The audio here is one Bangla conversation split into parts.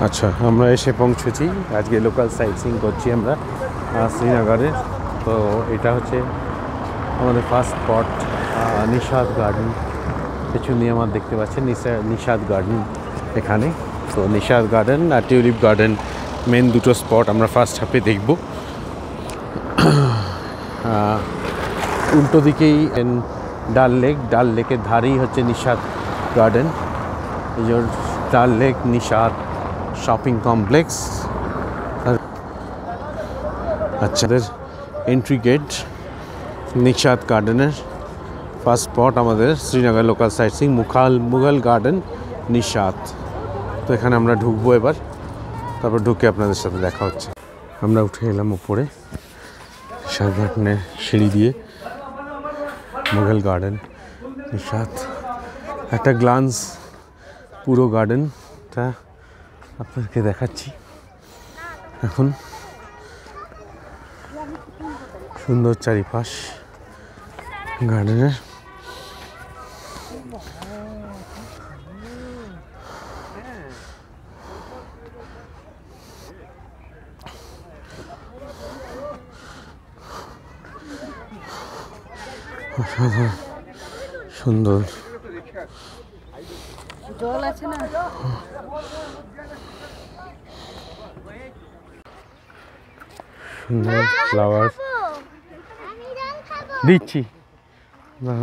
আচ্ছা, আমরা এসে পৌঁছেছি। আজকে লোকাল সাইট সিইং করছি আমরা শ্রীনগরে। তো এটা হচ্ছে আমাদের ফার্স্ট স্পট, নিশাদ গার্ডেন। পেছন দিয়ে আমার দেখতে পাচ্ছেন নিশাদ গার্ডেন এখানে। তো নিশাদ গার্ডেন আর টিউলিপ গার্ডেন মেন দুটো স্পট আমরা ফার্স্ট হাফে দেখব। উল্টো দিকেই ডাল লেকের ধারেই হচ্ছে নিশাদ গার্ডেন। এই যে ডাল লেক নিশাদ শপিং কমপ্লেক্স। আচ্ছা, এন্ট্রি গেট নিশাদ গার্ডেনের ফার্স্ট স্পট আমাদের Srinagar local site seeing Mughal garden Nishad. তো এখানে আমরা ঢুকবো এবার, তারপর ঢুকে আপনাদের সাথে দেখা হচ্ছে। আমরা উঠে এলাম উপরে নিশাদ গার্ডেনের সিঁড়ি দিয়ে। মুঘল গার্ডেন নিশাদ, একটা গ্লান্স পুরো গার্ডেনটা আপনাদেরকে দেখাচ্ছি। এখন সুন্দর চারিপাশ গার্ডেনের। অসাধারণ সুন্দর জল আছে না, সুন্দর ফ্লাওয়ার দিচ্ছি না।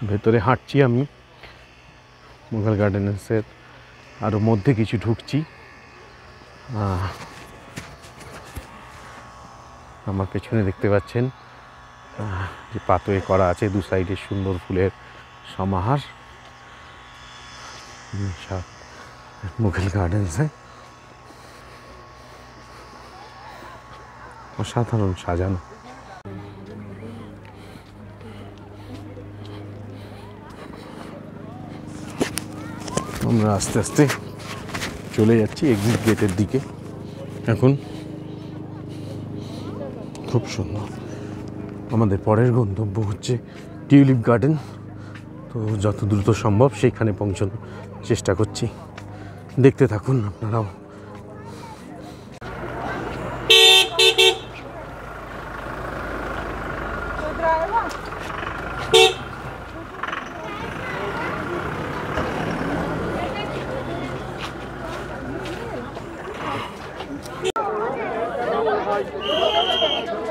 ভেতরে হাঁটছি আমি, মুঘল গার্ডেন্সের আরও মধ্যে কিছু ঢুকছি। আমার পেছনে দেখতে পাচ্ছেন যে পাথরে করা আছে, দু সাইডে সুন্দর ফুলের সমাহার। মুঘল গার্ডেন্সে অসাধারণ সাজানো। আমরা আস্তে আস্তে চলে যাচ্ছি এক্সিট গেটের দিকে। এখন খুব সুন্দর। আমাদের পরের গন্তব্য হচ্ছে টিউলিপ গার্ডেন। তো যত দ্রুত সম্ভব সেইখানে পৌঁছানোর চেষ্টা করছি। দেখতে থাকুন আপনারাও।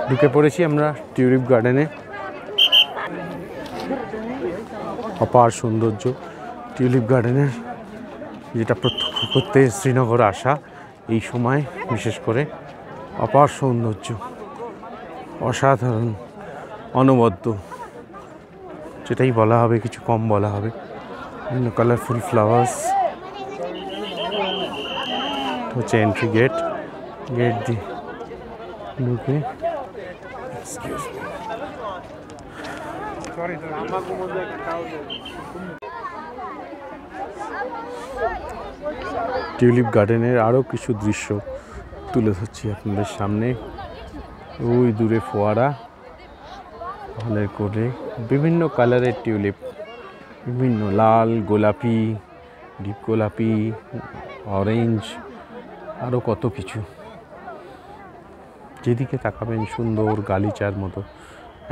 ঢুকে পড়েছি আমরা টিউলিপ গার্ডেনে। অপার সৌন্দর্য টিউলিপ গার্ডেনের, যেটা প্রত্যক্ষ করতে শ্রীনগর আসা এই সময় বিশেষ করে অপার সৌন্দর্য, অসাধারণ, অনবদ্য, যেটাই বলা হবে কিছু কম বলা হবে। বিভিন্ন কালারফুল ফ্লাওয়ার্স হচ্ছে এন্ট্রি গেট। গেট দিয়ে ঢুকে টিউলিপ গার্ডেনের আরও কিছু দৃশ্য তুলে ধরছি আপনাদের সামনে। ওই দূরে ফোয়ারা, ফলের কোলে বিভিন্ন কালারের টিউলিপ, বিভিন্ন লাল, গোলাপি, ডিপ গোলাপি, অরেঞ্জ, আরও কত কিছু। যেদিকে তাকাবেন সুন্দর গালিচার মতো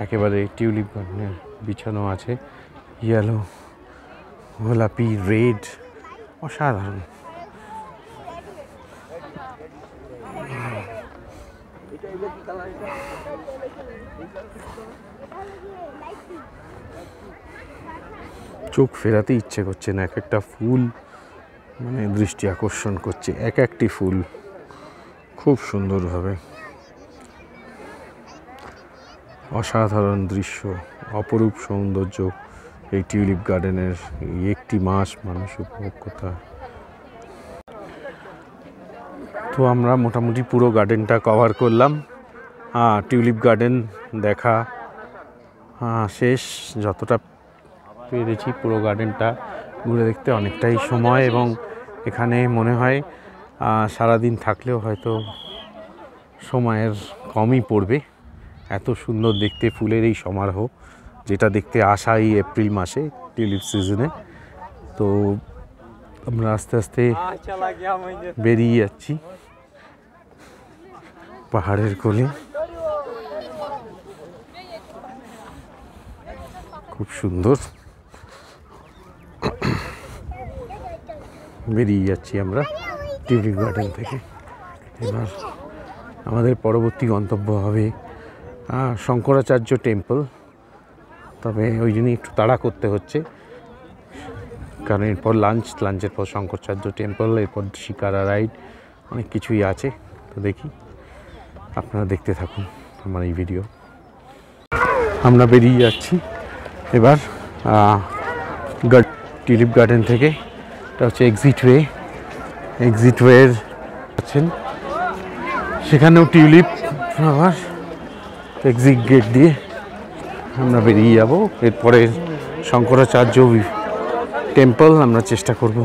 একেবারে টিউলিপ গার্ডেনের বিছানো আছে। ইয়েলো, গোলাপি, রেড, অসাধারণ। চোখ ফেরাতে ইচ্ছে করছে না, এক একটা ফুল মানে দৃষ্টি আকর্ষণ করছে। এক একটি ফুল খুব সুন্দরভাবে, অসাধারণ দৃশ্য, অপরূপ সৌন্দর্য এই টিউলিপ গার্ডেনের। একটি মাস মানুষ উপভোগ করতে। তো আমরা মোটামুটি পুরো গার্ডেনটা কভার করলাম। টিউলিপ গার্ডেন দেখা শেষ। যতটা পেরেছি পুরো গার্ডেনটা ঘুরে দেখতে অনেকটাই সময়, এবং এখানে মনে হয় সারাদিন থাকলেও হয়তো সময়ের কমই পড়বে। এত সুন্দর দেখতে ফুলের এই সমারোহ, যেটা দেখতে আসা এই এপ্রিল মাসে টিউলিপ সিজনে। তো আমরা আস্তে আস্তে বেরিয়ে যাচ্ছি পাহাড়ের কোলে। খুব সুন্দর বেরিয়ে যাচ্ছি আমরা টিউলিপ গার্ডেন থেকে। এবার আমাদের পরবর্তী গন্তব্য হবে শঙ্করাচার্য টেম্পল। তবে ওই জন্যই একটু তাড়া করতে হচ্ছে, কারণ এরপর লাঞ্চের পর শঙ্করাচার্য টেম্পল, এরপর শিকারা রাইড, অনেক কিছুই আছে। তো দেখি, আপনারা দেখতে থাকুন আমার এই ভিডিও। আমরা বেরিয়ে যাচ্ছি এবার টিউলিপ গার্ডেন থেকে। এটা হচ্ছে এক্সিট ওয়ের আছেন, সেখানেও টিউলিপ ফ্লাওয়ার। এক্সিট গেট দিয়ে আমরা বেরিয়ে যাব। এরপরে শঙ্করাচার্য টেম্পল আমরা চেষ্টা করব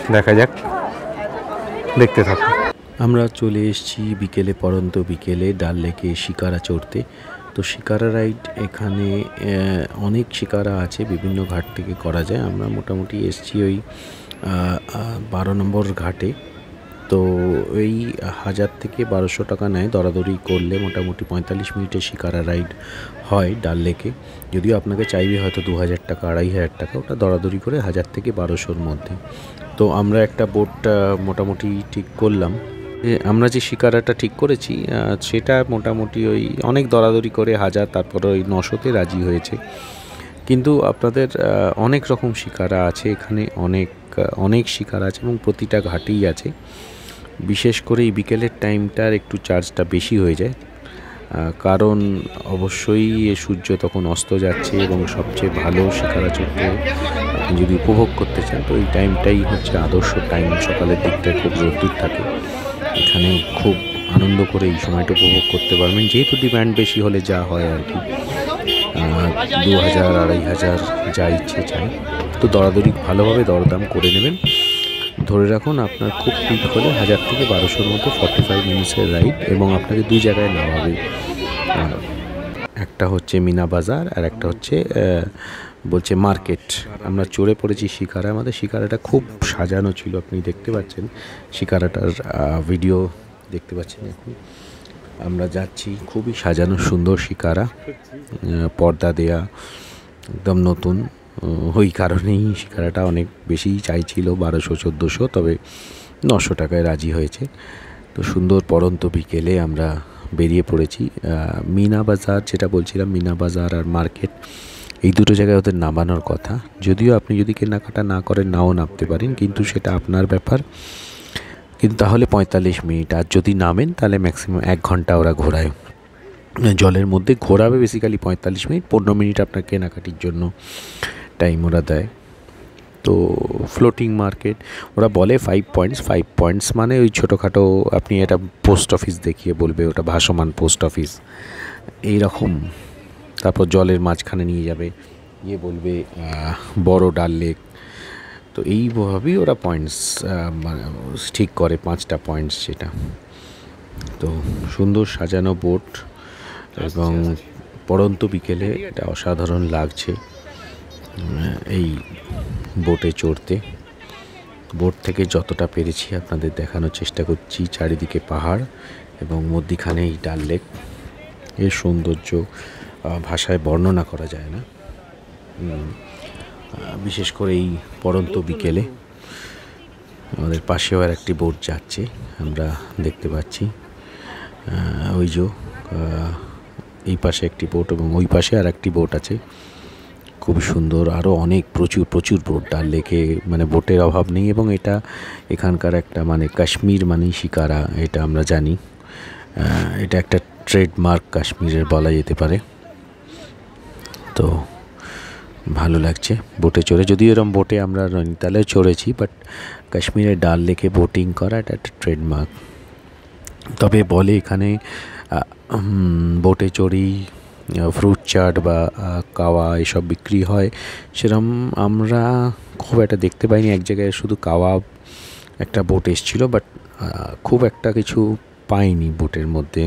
দেখা যাক, দেখতে থাকুন। আমরা চলে এসেছি বিকেলে, পরন্ত বিকেলে ডাল লেকে শিকারা চড়তে। তো শিকারা রাইড এখানে অনেক শিকারা আছে, বিভিন্ন ঘাট থেকে করা যায়। আমরা মোটামুটি এসেছি ওই 12 নম্বর ঘাটে। তো এই 1000 থেকে 1200 টাকা নেয় দরাদরি করলে। মোটামুটি 45 মিনিটের শিকারা রাইড হয় ডাল লেকে। যদিও আপনাকে চাইবে হয়তো 2000 টাকা 2500 টাকা, ওটা দরাদরি করে 1000 থেকে 1200-র মধ্যে। তো আমরা একটা বোট মোটামুটি ঠিক করলাম। আমরা যে শিকারাটা ঠিক করেছি সেটা মোটামুটি ওই অনেক দরাদরি করে 1000, তারপর ওই 900-তে রাজি হয়েছে। কিন্তু আপনাদের অনেক রকম শিকারা আছে এখানে, অনেক শিকারা আছে এবং প্রতিটা ঘাটেই আছে। বিশেষ করে এই বিকেলের টাইমটার একটু চার্জটা বেশি হয়ে যায়, কারণ অবশ্যই সূর্য তখন অস্ত যাচ্ছে এবং সবচেয়ে ভালো শিকারা চড়তে আপনি যদি উপভোগ করতে চান তো এই টাইমটাই হচ্ছে আদর্শ টাইম। সকালের দিকটায় খুব রোদ্দুর থাকে, এখানে খুব আনন্দ করে এই সময়টা উপভোগ করতে পারবেন। যেহেতু ডিম্যান্ড বেশি হলে যা হয় আর কি, 2000 2500 যা ইচ্ছে চাই। তো দরাদরি ভালোভাবে দরদাম করে নেবেন। ধরে রাখুন আপনার খুব পিক হলে 1000 থেকে 1200-র মধ্যে 45 মিনিটসের রাইড, এবং আপনাকে দুই জায়গায় নামাবে। একটা হচ্ছে মিনা বাজার আর একটা হচ্ছে বলছে মার্কেট। আমরা চড়ে পড়েছি শিকারা। আমাদের শিকারাটা খুব সাজানো ছিল, আপনি দেখতে পাচ্ছেন শিকারাটার ভিডিও দেখতে পাচ্ছেন এখন। আমরা যাচ্ছি, খুবই সাজানো সুন্দর শিকারা, পর্দা দেয়া, একদম নতুন। ওই কারণেই শিকারাটা অনেক বেশি চাইছিল, 1200-1400, তবে 900 টাকায় রাজি হয়েছে। তো সুন্দর পরন্ত বিকেলে আমরা বেরিয়ে পড়েছি। মিনা বাজার, যেটা বলছিলাম, মিনা বাজার আর মার্কেট, এই দুটো জায়গায় ওদের নামানোর কথা। যদিও আপনি যদি কেনাকাটা না করেন নাও নামতে পারেন, কিন্তু সেটা আপনার ব্যাপার। কিন্তু তাহলে 45 মিনিট, আর যদি নামেন তাহলে ম্যাক্সিমাম 1 ঘন্টা ওরা ঘোরায়। জলের মধ্যে ঘোরাবে বেসিক্যালি 45 মিনিট, 15 মিনিট আপনার কেনাকাটির জন্য টাইম ওরা দেয়। তো ফ্লোটিং মার্কেট ওরা বলে 5 পয়েন্টস মানে ওই ছোটোখাটো, আপনি এটা পোস্ট অফিস দেখিয়ে বলবে ওটা ভাসমান পোস্ট অফিস এইরকম। তারপর জলের মাঝখানে নিয়ে যাবে, বলবে বড় ডাল লেক। তো এইভাবেই ওরা পয়েন্টস ঠিক করে, 5টা পয়েন্টস যেটা। তো সুন্দর সাজানো বোট এবং পড়ন্ত বিকেলে এটা অসাধারণ লাগছে এই বোটে চড়তে। বোট থেকে যতটা পেরেছি আপনাদের দেখানোর চেষ্টা করছি। চারিদিকে পাহাড় এবং মধ্যিখানে এই ডাল লেক, এর সৌন্দর্য ভাষায় বর্ণনা করা যায় না। বিশেষ করে এই পড়ন্ত বিকেলে আমাদের পাশেও আর একটি বোট যাচ্ছে, আমরা দেখতে পাচ্ছি। ওই যে এই পাশে একটি বোট এবং ওই পাশে আর একটি বোট আছে, খুব সুন্দর। আরও অনেক প্রচুর বোট ডাল লেকে, মানে বোটের অভাব নেই। এবং এটা এখানকার একটা মানে কাশ্মীর মানেই শিকারা, এটা আমরা জানি। এটা একটা ট্রেডমার্ক কাশ্মীরের বলা যেতে পারে। তো ভালো লাগছে বোটে চড়ে। যদিও এরকম বোটে আমরা নৈনিতালেও চড়েছি, বাট কাশ্মীরের ডাল লেকে বোটিং করা এটা একটা ট্রেডমার্ক। তবে বলে এখানে বোটে চড়ি ফ্রুট চাট বা কাওয়া এসব বিক্রি হয়, সেরকম আমরা খুব একটা দেখতে পাইনি। এক জায়গায় শুধু কাওয়া একটা বোট এসেছিল, বাট খুব একটা কিছু পাইনি বোটের মধ্যে।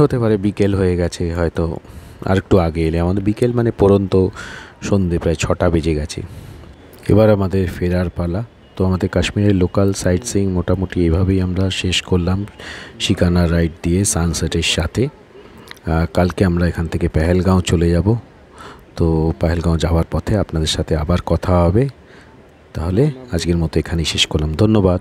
হতে পারে বিকেল হয়ে গেছে, হয়তো আর একটু আগে এলে। আমাদের বিকেল মানে পরন্ত সন্ধে, প্রায় 6টা বেজে গেছে। এবার আমাদের ফেরার পালা। তো আমাদের কাশ্মীরের লোকাল সাইট সিইং মোটামুটি এভাবেই আমরা শেষ করলাম, শিকানা রাইড দিয়ে সানসেটের সাথে। কালকে আমরা এখান থেকে পেহেলগাঁও চলে যাব। তো পেহেলগাঁও যাওয়ার পথে আপনাদের সাথে আবার কথা হবে। তাহলে আজকের মতো এখানেই শেষ করলাম। ধন্যবাদ।